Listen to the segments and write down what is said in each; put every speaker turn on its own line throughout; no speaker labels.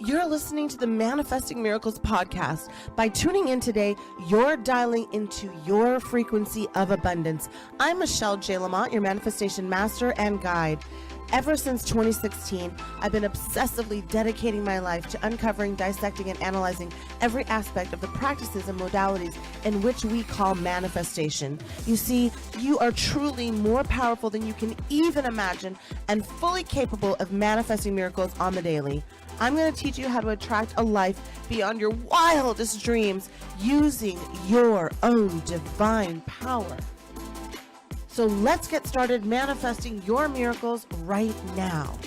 You're listening to the Manifesting Miracles podcast. By tuning in today, you're dialing into your frequency of abundance. I'm Michelle J. Lamont, your manifestation master and guide. Ever since 2016, I've been obsessively dedicating my life to uncovering, dissecting, and analyzing every aspect of the practices and modalities in which we call manifestation. You see, you are truly more powerful than you can even imagine and fully capable of manifesting miracles on the daily. I'm going to teach you how to attract a life beyond your wildest dreams using your own divine power. So let's get started manifesting your miracles right now.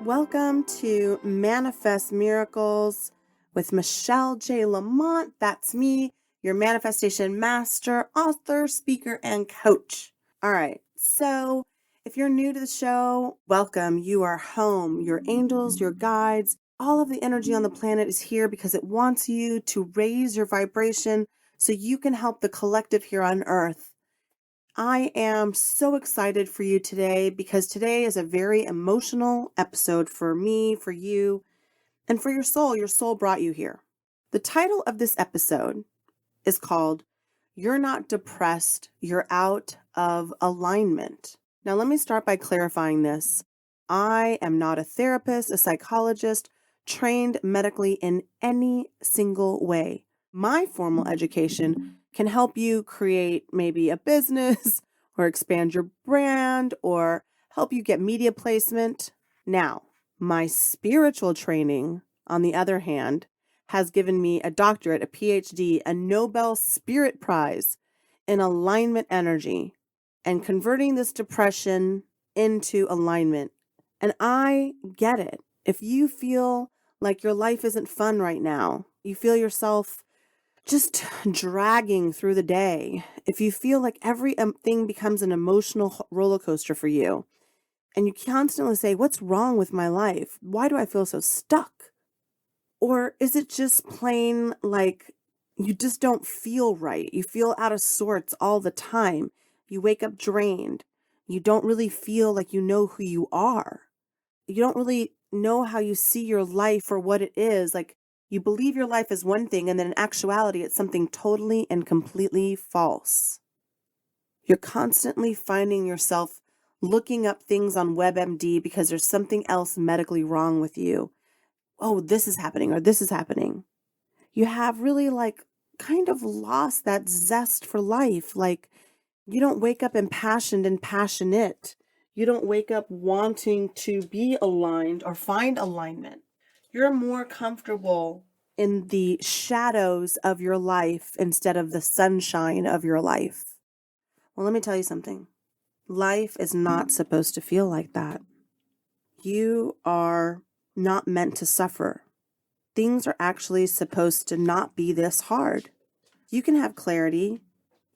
Welcome to Manifest Miracles with Michelle J. Lamont. That's me, your manifestation master, author, speaker, and coach. All right, so if you're new to the show, welcome. You are home. Your angels, your guides, all of the energy on the planet is here because it wants you to raise your vibration so you can help the collective here on Earth. I am so excited for you today because today is a very emotional episode for me, for you, and for your soul. Your soul brought you here. The title of this episode is called, You're Not Depressed, You're Out of Alignment. Now, let me start by clarifying this. I am not a therapist, a psychologist, trained medically in any single way. My formal education can help you create maybe a business or expand your brand or help you get media placement. Now, my spiritual training, on the other hand, has given me a doctorate, a PhD, a Nobel Spirit Prize in alignment energy and converting this depression into alignment. And I get it. If you feel like your life isn't fun right now, you feel yourself just dragging through the day, if you feel like everything becomes an emotional roller coaster for you, and you constantly say, what's wrong with my life? Why do I feel so stuck? Or is it just plain like you just don't feel right? You feel out of sorts all the time. You wake up drained. You don't really feel like you know who you are. You don't really know how you see your life for what it is. Like you believe your life is one thing, and then in actuality, it's something totally and completely false. You're constantly finding yourself looking up things on WebMD because there's something else medically wrong with you. Oh, this is happening or this is happening. You have really kind of lost that zest for life. Like you don't wake up impassioned and passionate. You don't wake up wanting to be aligned or find alignment. You're more comfortable in the shadows of your life instead of the sunshine of your life. Well, let me tell you something. Life is not supposed to feel like that. You are not meant to suffer. Things are actually supposed to not be this hard. You can have clarity.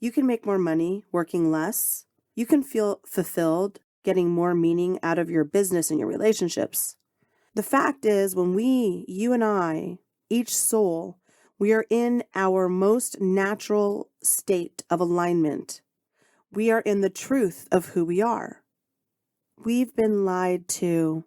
You can make more money working less. You can feel fulfilled, getting more meaning out of your business and your relationships. The fact is, when you and I, each soul, we are in our most natural state of alignment. We are in the truth of who we are. We've been lied to.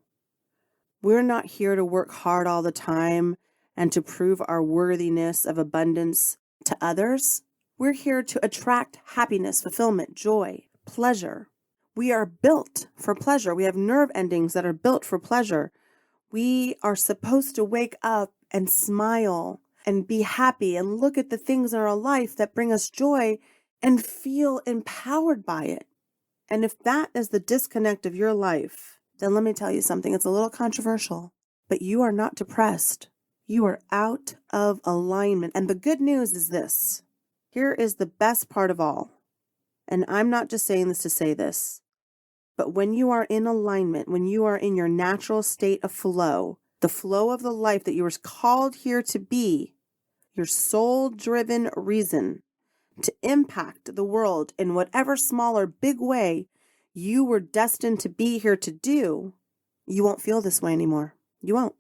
We're not here to work hard all the time and to prove our worthiness of abundance to others. We're here to attract happiness, fulfillment, joy, pleasure. We are built for pleasure. We have nerve endings that are built for pleasure. We are supposed to wake up and smile and be happy and look at the things in our life that bring us joy and feel empowered by it. And if that is the disconnect of your life, then let me tell you something. It's a little controversial, but you are not depressed. You are out of alignment. And the good news is this. Here is the best part of all. And I'm not just saying this to say this, but when you are in alignment, when you are in your natural state of flow, the flow of the life that you were called here to be, your soul-driven reason to impact the world in whatever small or big way you were destined to be here to do, you won't feel this way anymore. You won't.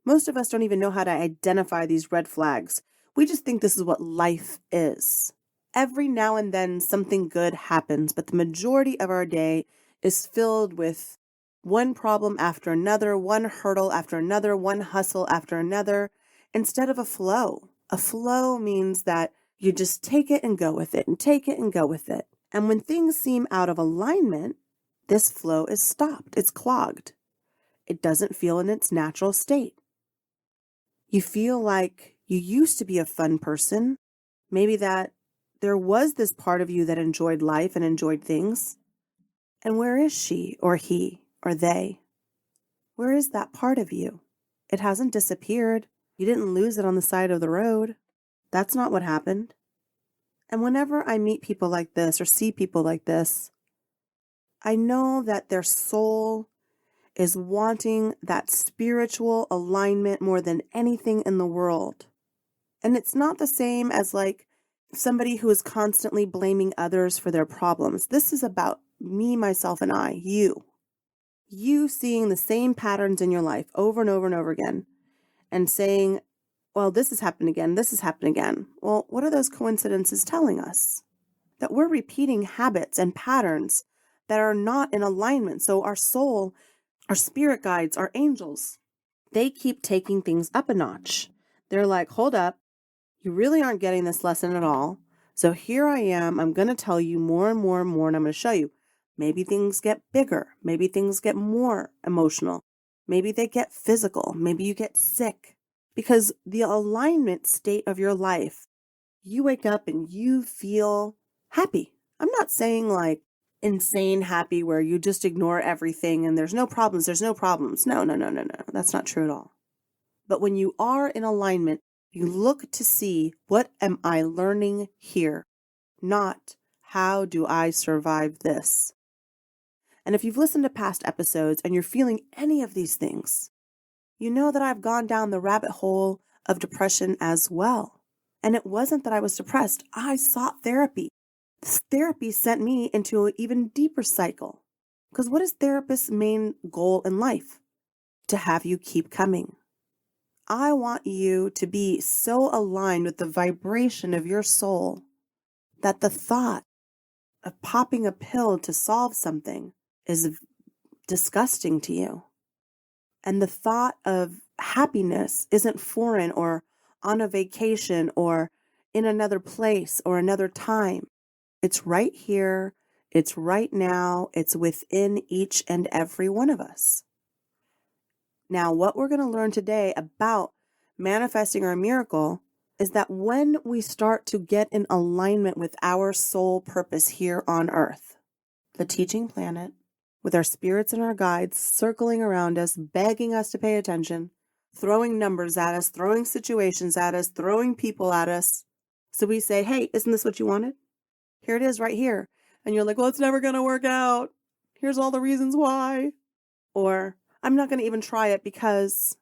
Most of us don't even know how to identify these red flags. We just think this is what life is. Every now and then something good happens, but the majority of our day is filled with One problem after another, one hurdle after another, one hustle after another, instead of a flow. A flow means that you just take it and go with it and take it and go with it. And when things seem out of alignment, this flow is stopped. It's clogged. It doesn't feel in its natural state. You feel like you used to be a fun person. Maybe that there was this part of you that enjoyed life and enjoyed things. And where is she or he or they? Where is that part of you? It hasn't disappeared. You didn't lose it on the side of the road. That's not what happened. And whenever I meet people like this or see people like this, I know that their soul is wanting that spiritual alignment more than anything in the world. And it's not the same as like somebody who is constantly blaming others for their problems. This is about me, myself, and I, you. You seeing the same patterns in your life over and over and over again and saying, well, this has happened again, this has happened again. Well, what are those coincidences telling us? That we're repeating habits and patterns that are not in alignment. So our soul, our spirit guides, our angels, they keep taking things up a notch. They're like, hold up, you really aren't getting this lesson at all. So here I am, I'm going to tell you more and more and more, and I'm going to show you. Maybe things get bigger. Maybe things get more emotional. Maybe they get physical. Maybe you get sick. Because the alignment state of your life, you wake up and you feel happy. I'm not saying like insane happy where you just ignore everything and there's no problems. No. That's not true at all. But when you are in alignment, you look to see, what am I learning here? Not, how do I survive this? And if you've listened to past episodes and you're feeling any of these things, you know that I've gone down the rabbit hole of depression as well. And it wasn't that I was depressed. I sought therapy. This therapy sent me into an even deeper cycle. Because what is therapist's main goal in life? To have you keep coming. I want you to be so aligned with the vibration of your soul that the thought of popping a pill to solve something is disgusting to you. And the thought of happiness isn't foreign or on a vacation or in another place or another time. It's right here. It's right now. It's within each and every one of us. Now, what we're going to learn today about manifesting our miracle is that when we start to get in alignment with our soul purpose here on earth, the teaching planet, with our spirits and our guides circling around us, begging us to pay attention, throwing numbers at us, throwing situations at us, throwing people at us. So we say, hey, isn't this what you wanted? Here it is right here. And you're like, well, it's never going to work out. Here's all the reasons why. Or I'm not going to even try it because,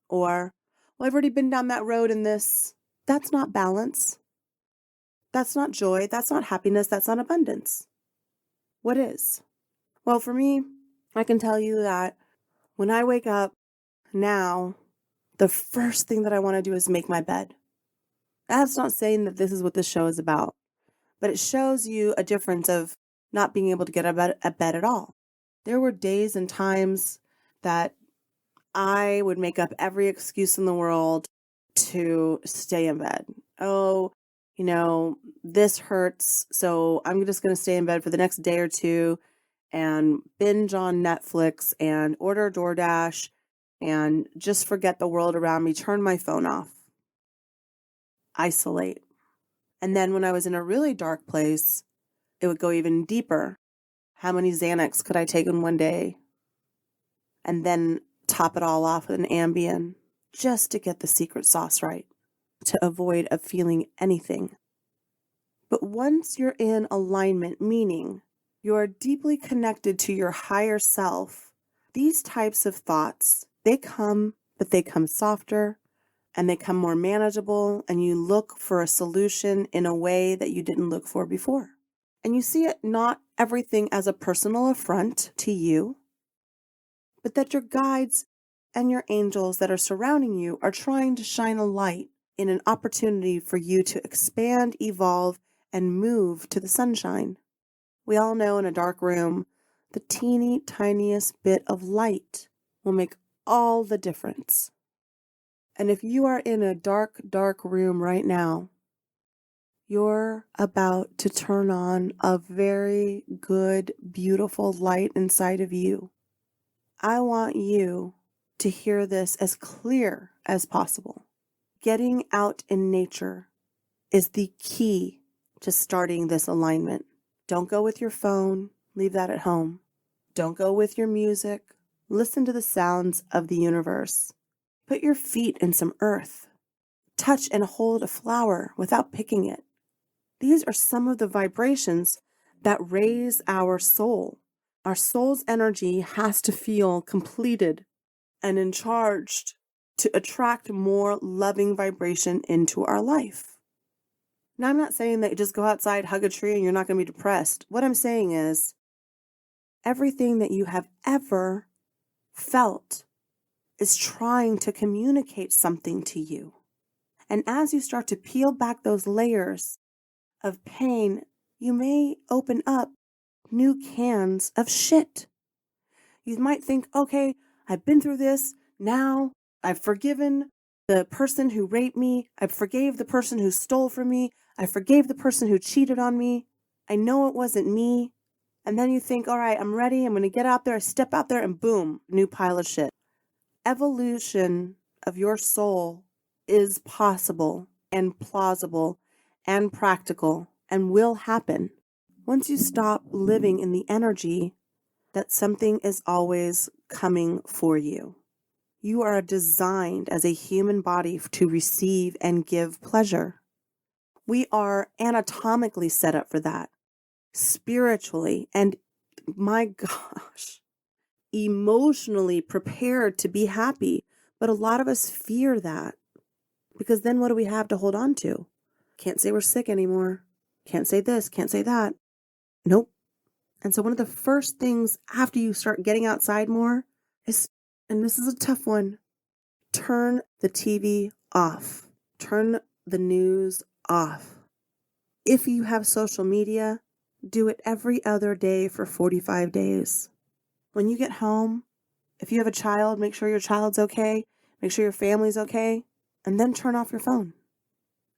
or, well, I've already been down that road in this. That's not balance. That's not joy. That's not happiness. That's not abundance. What is? Well, for me, I can tell you that when I wake up now, the first thing that I want to do is make my bed. That's not saying that this is what this show is about, but it shows you a difference of not being able to get out of bed at all. There were days and times that I would make up every excuse in the world to stay in bed. Oh, this hurts, so I'm just going to stay in bed for the next day or two and binge on Netflix and order DoorDash and just forget the world around me, turn my phone off, isolate. And then when I was in a really dark place, it would go even deeper. How many Xanax could I take in one day? And then top it all off with an Ambien just to get the secret sauce right, to avoid of feeling anything. But once you're in alignment, meaning you are deeply connected to your higher self, these types of thoughts, they come, but they come softer and they come more manageable, and you look for a solution in a way that you didn't look for before. And you see it not everything as a personal affront to you, but that your guides and your angels that are surrounding you are trying to shine a light in an opportunity for you to expand, evolve, and move to the sunshine. We all know in a dark room, The teeny tiniest bit of light will make all the difference. And if you are in a dark, dark room right now, you're about to turn on a very good, beautiful light inside of you. I want you to hear this as clear as possible. Getting out in nature is the key to starting this alignment. Don't go with your phone. Leave that at home. Don't go with your music. Listen to the sounds of the universe. Put your feet in some earth. Touch and hold a flower without picking it. These are some of the vibrations that raise our soul. Our soul's energy has to feel completed and encharged to attract more loving vibration into our life. Now, I'm not saying that you just go outside, hug a tree, and you're not going to be depressed. What I'm saying is everything that you have ever felt is trying to communicate something to you. And as you start to peel back those layers of pain, you may open up new cans of shit. You might think, okay, I've been through this. Now I've forgiven the person who raped me. I forgave the person who stole from me. I forgave the person who cheated on me. I know it wasn't me. And then you think, all right, I'm ready. I'm going to get out there, step out there, and boom, new pile of shit. Evolution of your soul is possible and plausible and practical and will happen once you stop living in the energy that something is always coming for you. You are designed as a human body to receive and give pleasure. We are anatomically set up for that, spiritually, and my gosh, emotionally prepared to be happy. But a lot of us fear that because then what do we have to hold on to? Can't say we're sick anymore. Can't say this, can't say that. Nope. And so one of the first things after you start getting outside more is, and this is a tough one, turn the TV off. Turn the news off. If you have social media, do it every other day for 45 days. When you get home, if you have a child, make sure your child's okay. Make sure your family's okay. And then turn off your phone.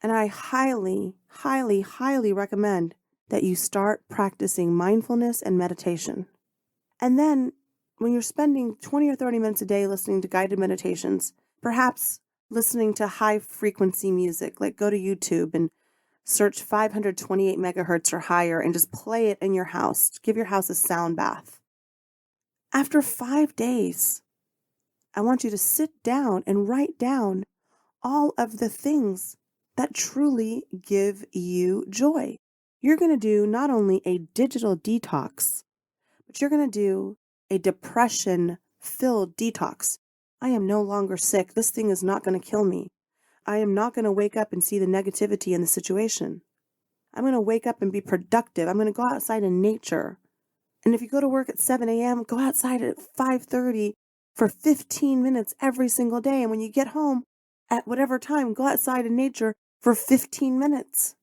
And I highly, highly, highly recommend that you start practicing mindfulness and meditation. And then when you're spending 20 or 30 minutes a day listening to guided meditations, perhaps listening to high frequency music, like go to YouTube and search 528 megahertz or higher and just play it in your house. Give your house a sound bath. After 5 days, I want you to sit down and write down all of the things that truly give you joy. You're going to do not only a digital detox, but you're going to do a depression-filled detox. I am no longer sick. This thing is not going to kill me. I am not going to wake up and see the negativity in the situation. I'm going to wake up and be productive. I'm going to go outside in nature. And if you go to work at 7 a.m., go outside at 5:30 for 15 minutes every single day. And when you get home at whatever time, go outside in nature for 15 minutes.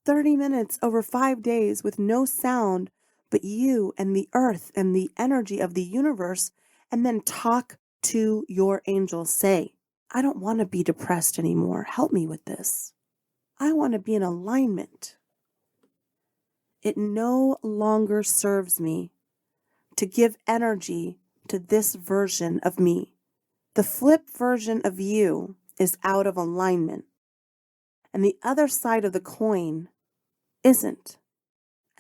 30 minutes over 5 days with no sound but you and the earth and the energy of the universe, and then talk to your angels. Say, I don't want to be depressed anymore. Help me with this. I want to be in alignment. It no longer serves me to give energy to this version of me. The flip version of you is out of alignment. And the other side of the coin isn't.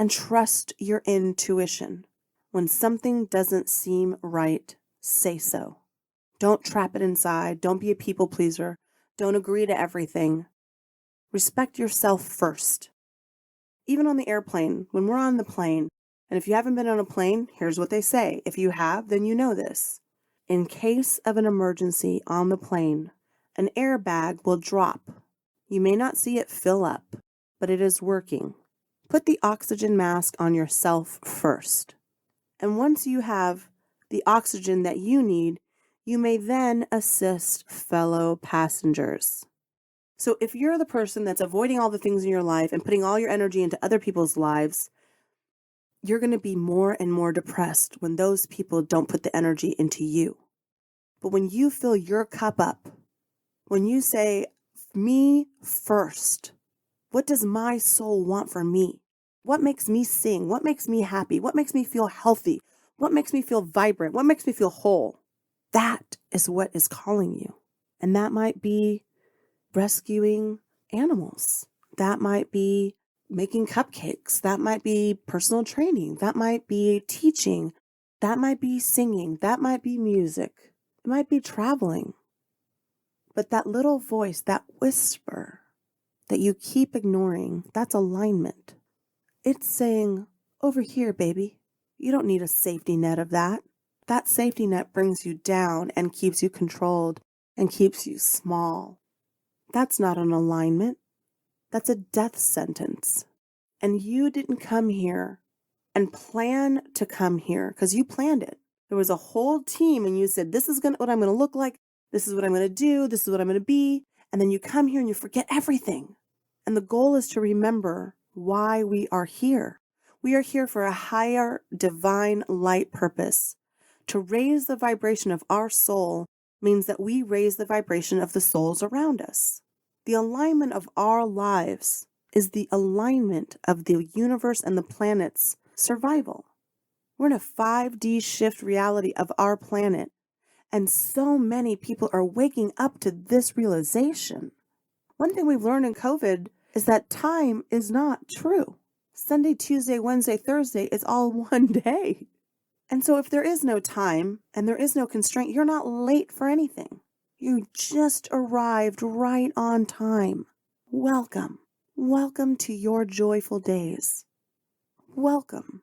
And trust your intuition. When something doesn't seem right, say so. Don't trap it inside. Don't be a people pleaser. Don't agree to everything. Respect yourself first. Even on the airplane, when we're on the plane, and if you haven't been on a plane, here's what they say. If you have, then you know this. In case of an emergency on the plane, an airbag will drop. You may not see it fill up, but it is working. Put the oxygen mask on yourself first. And once you have the oxygen that you need, you may then assist fellow passengers. So if you're the person that's avoiding all the things in your life and putting all your energy into other people's lives, you're going to be more and more depressed when those people don't put the energy into you. But when you fill your cup up, when you say, me first, what does my soul want from me? What makes me sing? What makes me happy? What makes me feel healthy? What makes me feel vibrant? What makes me feel whole? That is what is calling you. And that might be rescuing animals. That might be making cupcakes. That might be personal training. That might be teaching. That might be singing. That might be music. It might be traveling. But that little voice, that whisper that you keep ignoring, that's alignment. It's saying, over here, baby, you don't need a safety net of that. That safety net brings you down and keeps you controlled and keeps you small. That's not an alignment. That's a death sentence. And you didn't come here and plan to come here because you planned it. There was a whole team and you said, this is what I'm going to look like. This is what I'm going to do. This is what I'm going to be. And then you come here and you forget everything. And the goal is to remember why we are here. We are here for a higher divine light purpose. To raise the vibration of our soul means that we raise the vibration of the souls around us. The alignment of our lives is the alignment of the universe and the planet's survival. We're in a 5D shift reality of our planet, and so many people are waking up to this realization. One thing we've learned in COVID is that time is not true. Sunday, Tuesday, Wednesday, Thursday is all one day. And so if there is no time and there is no constraint, you're not late for anything. You just arrived right on time. Welcome. Welcome to your joyful days. Welcome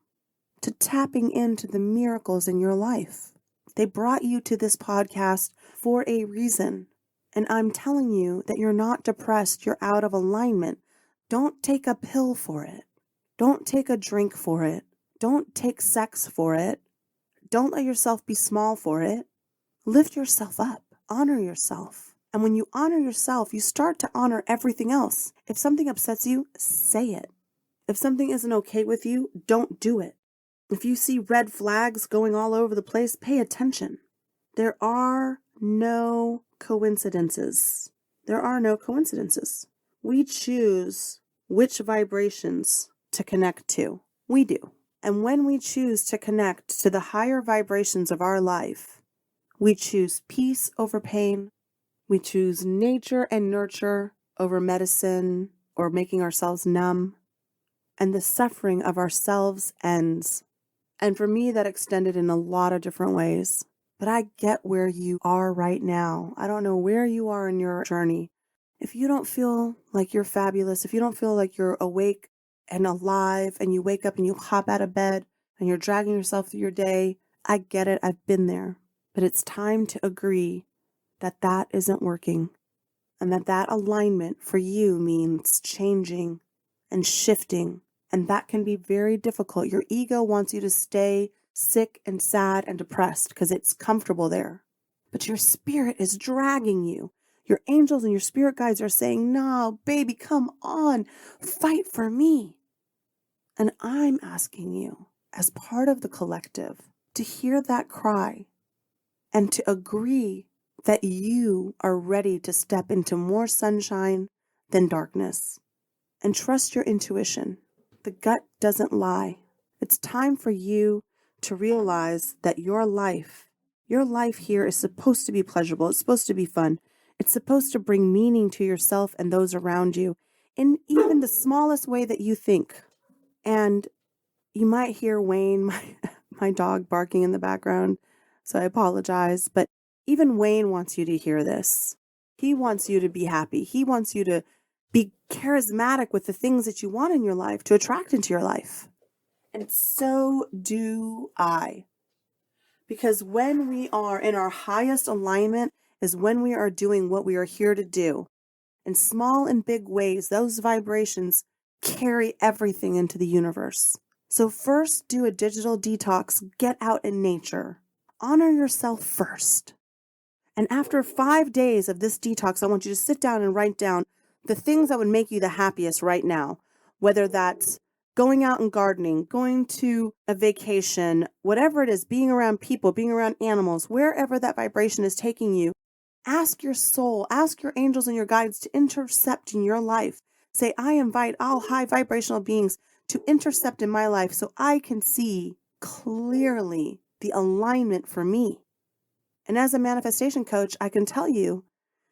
to tapping into the miracles in your life. They brought you to this podcast for a reason. And I'm telling you that you're not depressed, you're out of alignment. Don't take a pill for it. Don't take a drink for it. Don't take sex for it. Don't let yourself be small for it. Lift yourself up. Honor yourself. And when you honor yourself, you start to honor everything else. If something upsets you, say it. If something isn't okay with you, don't do it. If you see red flags going all over the place, pay attention. There are no coincidences. There are no coincidences. We choose which vibrations to connect to. We do. And when we choose to connect to the higher vibrations of our life, we choose peace over pain. We choose nature and nurture over medicine or making ourselves numb. And the suffering of ourselves ends. And for me, that extended in a lot of different ways. But I get where you are right now. I don't know where you are in your journey. If you don't feel like you're fabulous, if you don't feel like you're awake and alive and you wake up and you hop out of bed and you're dragging yourself through your day, I get it. I've been there. But it's time to agree that that isn't working and that alignment for you means changing and shifting. And that can be very difficult. Your ego wants you to stay sick and sad and depressed because it's comfortable there. But your spirit is dragging you. Your angels and your spirit guides are saying, no, baby, come on, fight for me. And I'm asking you, as part of the collective, to hear that cry and to agree that you are ready to step into more sunshine than darkness. And trust your intuition. The gut doesn't lie. It's time for you to realize that your life here is supposed to be pleasurable. It's supposed to be fun. It's supposed to bring meaning to yourself and those around you in even the smallest way that you think. And you might hear Wayne, my dog, barking in the background, so I apologize. But even Wayne wants you to hear this. He wants you to be happy. He wants you to be charismatic with the things that you want in your life, to attract into your life. And so do I. Because when we are in our highest alignment is when we are doing what we are here to do. In small and big ways, those vibrations carry everything into the universe. So first, do a digital detox. Get out in nature. Honor yourself first. And after 5 days of this detox, I want you to sit down and write down the things that would make you the happiest right now. Whether that's going out and gardening, going to a vacation, whatever it is, being around people, being around animals, wherever that vibration is taking you, ask your soul, ask your angels and your guides to intercept in your life. Say, I invite all high vibrational beings to intercept in my life so I can see clearly the alignment for me. And as a manifestation coach, I can tell you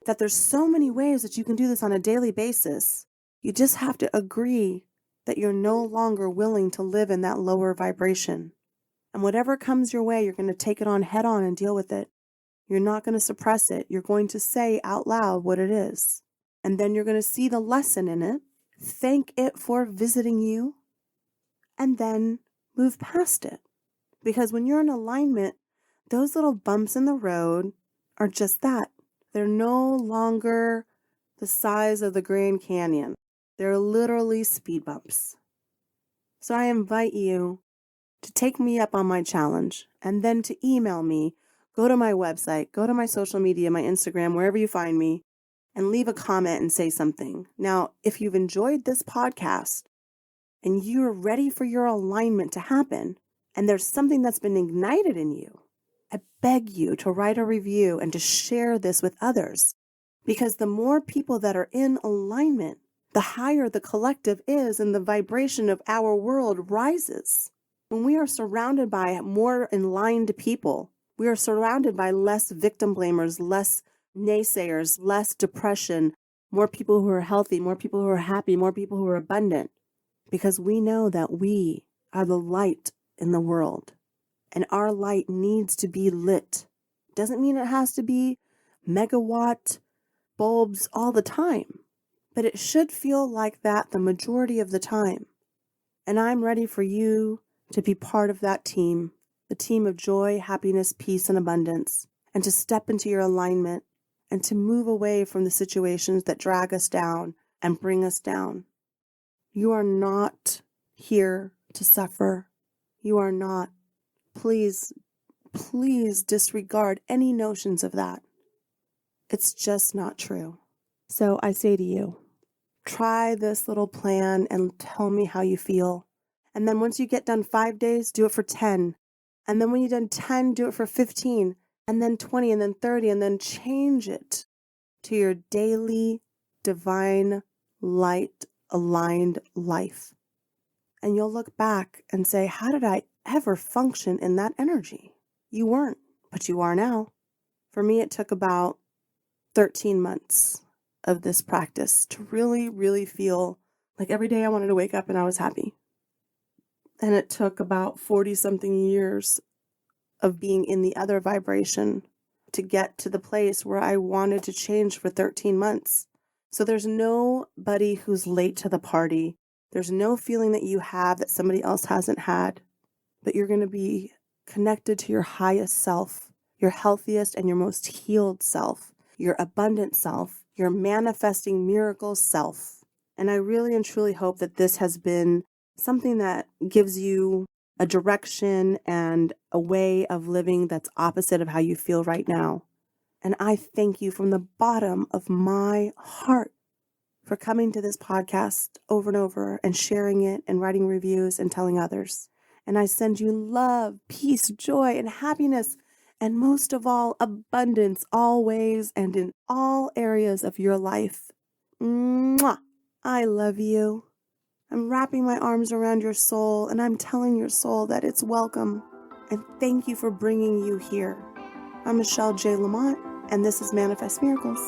that there's so many ways that you can do this on a daily basis. You just have to agree that you're no longer willing to live in that lower vibration. And whatever comes your way, you're going to take it on head on and deal with it. You're not going to suppress it. You're going to say out loud what it is. And then you're going to see the lesson in it, thank it for visiting you, and then move past it. Because when you're in alignment, those little bumps in the road are just that. They're no longer the size of the Grand Canyon. They're literally speed bumps. So I invite you to take me up on my challenge and then to email me. Go to my website, go to my social media, my Instagram, wherever you find me, and leave a comment and say something. Now, if you've enjoyed this podcast and you're ready for your alignment to happen, and there's something that's been ignited in you, I beg you to write a review and to share this with others. Because the more people that are in alignment, the higher the collective is and the vibration of our world rises. When we are surrounded by more aligned people, we are surrounded by less victim blamers, less naysayers, less depression, more people who are healthy, more people who are happy, more people who are abundant. Because we know that we are the light in the world. And our light needs to be lit. Doesn't mean it has to be megawatt bulbs all the time. But it should feel like that the majority of the time. And I'm ready for you to be part of that team, the team of joy, happiness, peace, and abundance, and to step into your alignment and to move away from the situations that drag us down and bring us down. You are not here to suffer. You are not. Please, please disregard any notions of that. It's just not true. So I say to you, try this little plan and tell me how you feel. And then once you get done 5 days, do it for 10. And then when you've done 10, do it for 15, and then 20, and then 30, and then change it to your daily divine light aligned life. And you'll look back and say, how did I ever function in that energy? You weren't, but you are now. For me, it took about 13 months of this practice to really, really feel like every day I wanted to wake up and I was happy. And it took about 40-something years of being in the other vibration to get to the place where I wanted to change for 13 months. So there's nobody who's late to the party. There's no feeling that you have that somebody else hasn't had. But you're going to be connected to your highest self, your healthiest and your most healed self, your abundant self, your manifesting miracles self. And I really and truly hope that this has been something that gives you a direction and a way of living that's opposite of how you feel right now. And I thank you from the bottom of my heart for coming to this podcast over and over and sharing it and writing reviews and telling others. And I send you love, peace, joy, and happiness, and most of all, abundance always and in all areas of your life. Mwah! I love you. I'm wrapping my arms around your soul, and I'm telling your soul that it's welcome. And thank you for bringing you here. I'm Michelle J. Lamont, and this is Manifest Miracles.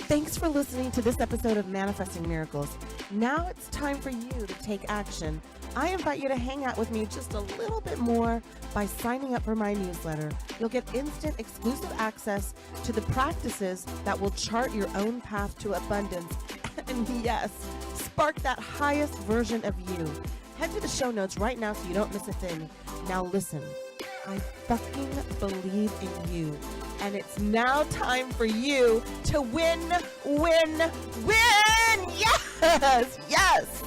Thanks for listening to this episode of Manifesting Miracles. Now it's time for you to take action. I invite you to hang out with me just a little bit more by signing up for my newsletter. You'll get instant exclusive access to the practices that will chart your own path to abundance. And yes, spark that highest version of you. Head to the show notes right now so you don't miss a thing. Now listen, I fucking believe in you. And it's now time for you to win, win, win! Yes! Yes!